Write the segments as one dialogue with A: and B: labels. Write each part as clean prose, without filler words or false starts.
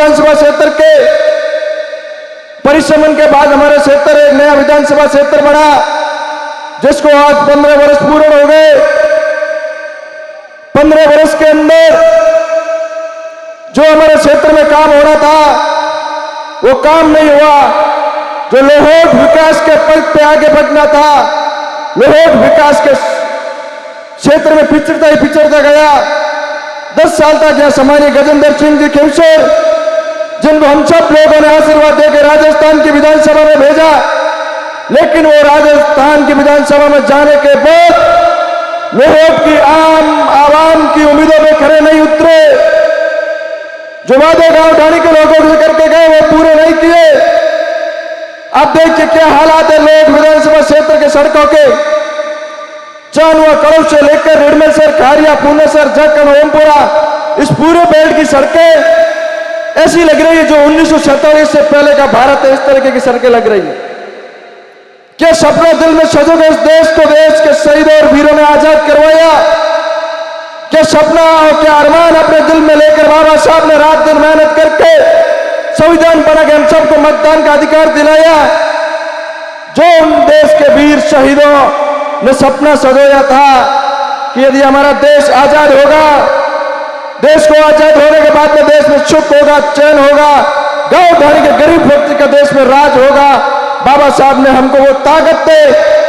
A: विधानसभा क्षेत्र के परिश्रमण के बाद हमारे क्षेत्र एक नया विधानसभा क्षेत्र बना, जिसको आज 15 वर्ष पूर्ण हो गए। 15 वर्ष के अंदर जो हमारे क्षेत्र में काम होना था वो काम नहीं हुआ। जो लोहोट विकास के पथ पे आगे बढ़ना था, लोहोट विकास के क्षेत्र में पिछड़ता ही पिछड़ता गया। 10 साल तक यहां सम्मानीय गजेंद्र सिंह जी खेमशेर, जिनको हम सब लोगों ने आशीर्वाद देकर राजस्थान की विधानसभा में भेजा, लेकिन वो राजस्थान की विधानसभा में जाने के बाद लोहोट की आवाम की उम्मीदों में खरे नहीं उतरे। जो वादे गांव ढाणी के लोगों से करके गए वो पूरे नहीं किए। अब देखिए क्या हालात है लोग विधानसभा क्षेत्र के सड़कों के। चांदवा कड़ों से लेकर रिडमेसर, खारिया, पूर्णेसर, जक्कन, ओमपुरा, इस पूरे बेल्ट की सड़कें ऐसी लग रही है जो 1947 से पहले का भारत है, इस तरीके की सड़कें लग रही है। क्या सपना दिल में सजोगे इस देश को, देश के शहीदों और वीरों ने आजाद करवाया? क्या सपना और क्या अरमान अपने दिल में लेकर बाबा साहब ने रात दिन मेहनत करके संविधान बना के हम सबको मतदान का अधिकार दिलाया? जो उन देश के वीर शहीदों ने सपना सजोया था कि यदि हमारा देश आजाद होगा, देश को आजाद होने के बाद में देश में सुख होगा, चैन होगा, गांव ढाणी के गरीब व्यक्ति का देश में राज होगा, बाबा साहब ने हमको वो ताकत दे,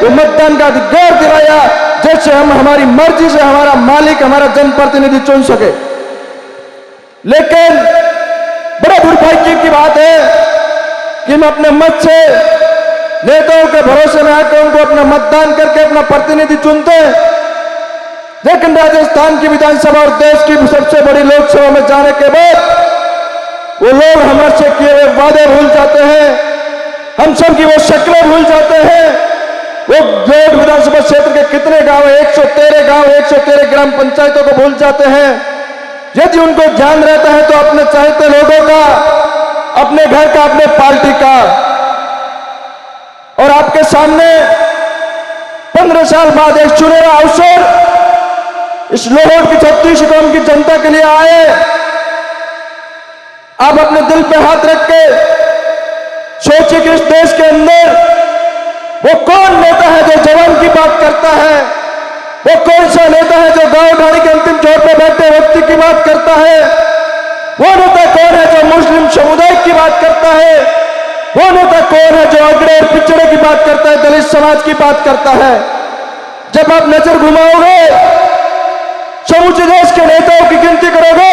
A: वो मतदान का अधिकार दिलाया, जैसे हम हमारी मर्जी से हमारा मालिक, हमारा जनप्रतिनिधि चुन सके। लेकिन बड़ा दुर्भाग्य की बात है कि हम अपने मत से नेताओं के भरोसे में आकर उनको अपना मतदान करके अपना प्रतिनिधि चुनते हैं, लेकिन राजस्थान की विधानसभा और देश की सबसे बड़ी लोकसभा में जाने के बाद वो लोग हमसे किए हुए वादे भूल जाते हैं, हम सब की वो शक्लें भूल जाते हैं। वो लोग विधानसभा क्षेत्र के कितने गांव है, 113 गांव, 113 ग्राम पंचायतों को भूल जाते हैं। यदि उनको ध्यान रहता है तो अपने चाहते लोगों का, अपने घर का, अपने पार्टी का। और आपके सामने 15 साल बाद एक सुनहरा अवसर इस लोहोट की 36 कौम की जनता के लिए आए। आप अपने दिल पे हाथ रख के सोचिए कि इस देश के अंदर वो कौन नेता है जो जवान की बात करता है, वो कौन सा नेता है जो गांव ढाणी के अंतिम छोर पर बैठे व्यक्ति की बात करता है, वो नेता कौन है जो मुस्लिम समुदाय की बात करता है, वो नेता कौन है जो अगड़े और पिछड़े की बात करता है, दलित समाज की बात करता है। जब आप नजर घुमाओगे, समूचे देश के नेताओं की गिनती करोगे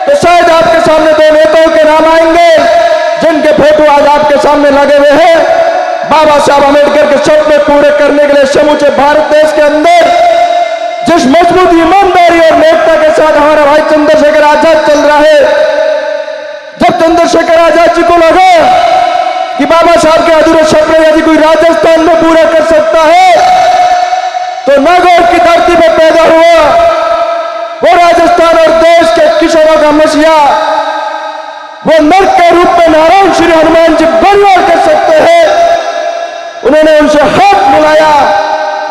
A: तो शायद आपके सामने 2 नेताओं के नाम आएंगे जिनके फोटो आज आपके सामने लगे हुए हैं। बाबा साहब अम्बेडकर के सपने पूरे करने के लिए समूचे भारत देश के अंदर जिस मजबूत ईमानदारी और नेकता के साथ हमारा भाई चंद्रशेखर आजाद चल रहा है, जब चंद्रशेखर आजाद जी को लगा कि बाबा साहब के अधूरे सपने यदि कोई राजस्थान में पूरा कर सकता है तो नागौर की धरती पर पैदा हुआ वो राजस्थान और देश के किसानों का मसीहा, वो नर्क के रूप में नारायण श्री हनुमान जी बलिदान कर सकते हैं। उन्होंने उनसे हाथ मिलाया।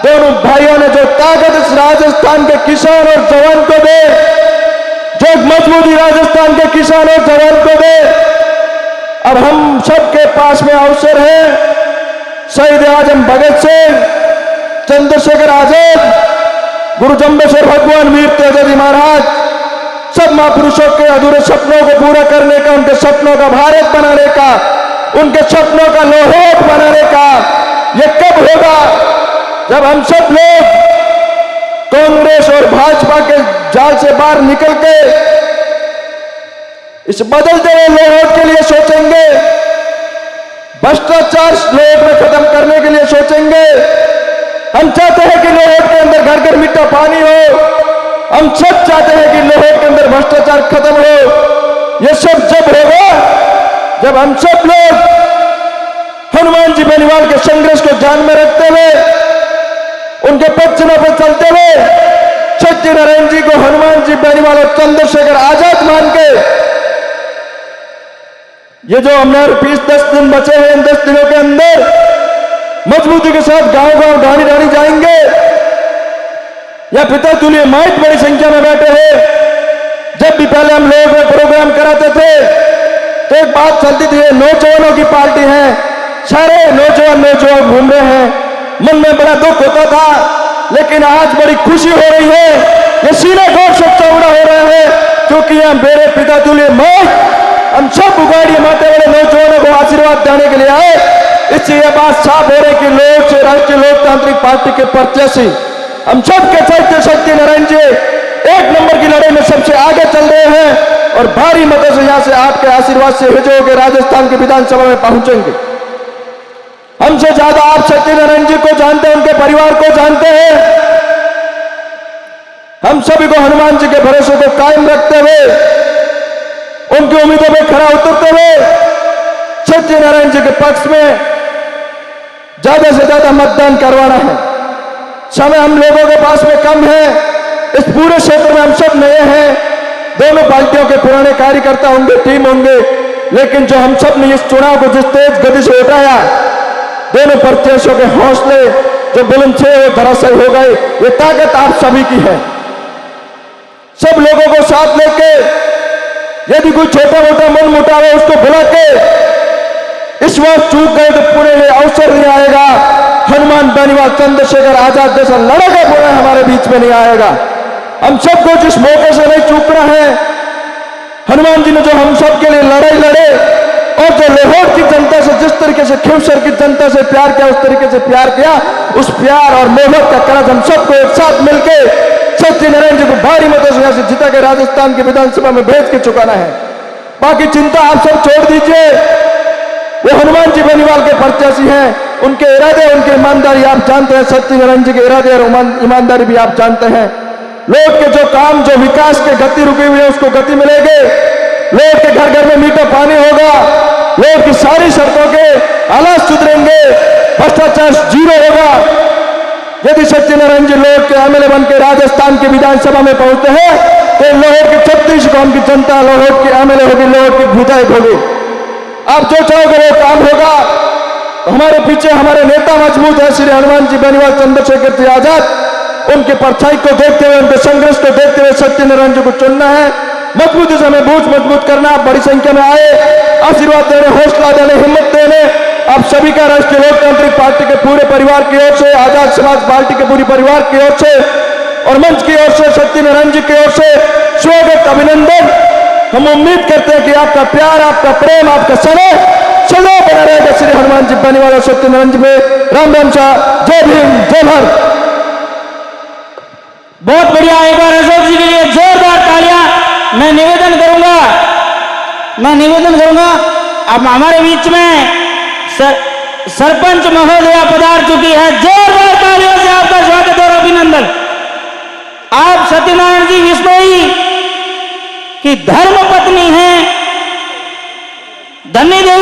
A: दोनों भाइयों ने जो ताकत इस राजस्थान के किसान और जवान को दे, जो मजबूती राजस्थान के किसान और जवान को दे, अब हम सबके पास में अवसर है। शहीद आजम भगत सिंह, चंद्रशेखर आजाद, गुरु जम्बेश्वर भगवान वीर तेजाजी महाराज, सब महापुरुषों के अधूरे सपनों को पूरा करने का, उनके सपनों का भारत बनाने का, उनके सपनों का लोहोट बनाने का ये कब होगा? जब हम सब लोग कांग्रेस और भाजपा के जाल से बाहर निकल के इस बदलते हुए लोहोट के लिए सोचेंगे, भ्रष्टाचार लोहोट में खत्म करने के लिए सोचेंगे। हम चाहते हैं कि लोहोट के अंदर घर घर मीठा पानी हो, हम सब चाहते हैं कि लोहोट के अंदर भ्रष्टाचार खत्म हो। ये सब जब होगा जब हम सब लोग हनुमान जी बेनीवाल के संघर्ष को ध्यान में रखते हुए, उनके पक्षों पर चलते हुए, सत्यनारायण जी को हनुमान जी बेनीवाल और चंद्रशेखर आजाद मान के ये जो हमारे 10 दिन बचे हैं, इन 10 दिनों के अंदर मजबूती के साथ गांव गांव ढाणी ढाणी जाएंगे। या पिता तुल्य माइट बड़ी संख्या में बैठे हैं। जब भी पहले हम लोग प्रोग्राम कराते थे तो एक बात चलती थी, नौजवानों की पार्टी है, सारे नौजवान घूम रहे हैं। मन में बड़ा दुख होता था, लेकिन आज बड़ी खुशी हो रही है। ये सीना गौर से चौड़ा हो रहा है, क्योंकि हम मेरे पिता तुल्य माँ हम सब उगाड़ी माते वाले नौजवानों को आशीर्वाद देने के लिए आए। इससे यह बात साफ हो रही कि लोग से राष्ट्रीय लोकतांत्रिक पार्टी के प्रत्याशी हम सब के चलते सत्यनारायण जी एक नंबर की लड़ाई में सबसे आगे चल रहे हैं और भारी मतों से यहां से आपके आशीर्वाद से विजय होकर राजस्थान की विधानसभा में पहुंचेंगे। हमसे ज्यादा आप सत्यनारायण जी को जानते हैं, उनके परिवार को जानते हैं। हम सभी को हनुमान जी के भरोसे को कायम रखते हुए, उनकी उम्मीदों में खरा उतरते हुए सत्यनारायण जी के पक्ष में ज्यादा से ज्यादा मतदान करवाना है। समय हम लोगों के पास में कम है, इस पूरे क्षेत्र में हम सब नए हैं। दोनों पार्टियों के पुराने कार्यकर्ता होंगे, टीम होंगे, लेकिन जो हम सब ने इस चुनाव को जिस तेज गति से उठाया, दोनों प्रत्याशियों के हौसले जो बुलंद थे वो धराशायी हो गए। ये ताकत आप सभी की है। सब लोगों को साथ लेके, यदि कोई छोटा मोटा मन मुटाव है उसको भुला के, इस बार चूक गए तो पूरे लिए अवसर नहीं आएगा। हनुमान बेनीवाल चंद्रशेखर आजाद जैसा लड़का पूरा हमारे बीच में नहीं आएगा। हम सबको जिस मौके से नहीं चूकना है, हनुमान जी ने जो हम सब के लिए लड़ाई लड़े और जो लाहौर की जनता से जिस तरीके से खिवसर की जनता से प्यार किया, उस तरीके से प्यार किया, उस प्यार और मोहब्बत का कर्ज हम सबको एक साथ मिलकर सत्यनारायण जी को भारी मतों से यहां से जिता के राजस्थान की विधानसभा में भेज के चुकाना है। बाकी चिंता आप सब छोड़ दीजिए। वो हनुमान जी बेनीवाल के प्रत्याशी हैं, उनके इरादे, उनकी ईमानदारी आप जानते हैं। सत्यनारायण जी के इरादे और ईमानदारी भी आप जानते हैं। लोग के जो काम, जो विकास के गति रुकी हुई है, उसको गति मिलेगी। लोग के घर घर में मीठा पानी होगा, लोग की सारी शर्तों के हालात सुधरेंगे, भ्रष्टाचार जीरो होगा। यदि सत्यनारायण जी लोग के एमएलए बनकर राजस्थान की विधानसभा में पहुंचते हैं तो लाहौर के 36 गांव की जनता लाहौर की एमएलए होगी, लाहौर की विधायक होगी। आप जो चाहोगे वो काम होगा। तो हमारे पीछे हमारे नेता मजबूत है, श्री हनुमान जी बेनीवाल चंद्रशेखर जी आजाद। उनके परछाई को देखते हुए, उनके संघर्ष को देखते हुए सत्यनारायण जी को चुनना है। मजबूती से हमें बूझ मजबूत करना। आप बड़ी संख्या में आए, आशीर्वाद देने, हौसला देने, हिम्मत देने, आप सभी का राष्ट्रीय लोकतांत्रिक पार्टी के पूरे परिवार की ओर से, आजाद समाज पार्टी के पूरी परिवार की ओर से और मंच की ओर से, सत्यनारायण जी की ओर से स्वागत, अभिनंदन। हम उम्मीद करते हैं कि आपका प्यार, आपका प्रेम, आपका समय सदैव बना रहेगा। श्री हनुमान जी बेनीवाल और सत्यनारायण जी में राम राम शाह। जय भीम, जय भारत।
B: बहुत बढ़िया। एक बार अशोक जी के लिए जोरदार तालियां। मैं निवेदन करूंगा, अब हमारे बीच में सरपंच महोदया पधार चुकी है। जोरदार तालियों से आपका स्वागत और अभिनंदन। आप सत्यनारायण जी विश्नोई की धर्म पत्नी हैं, धन्य देवी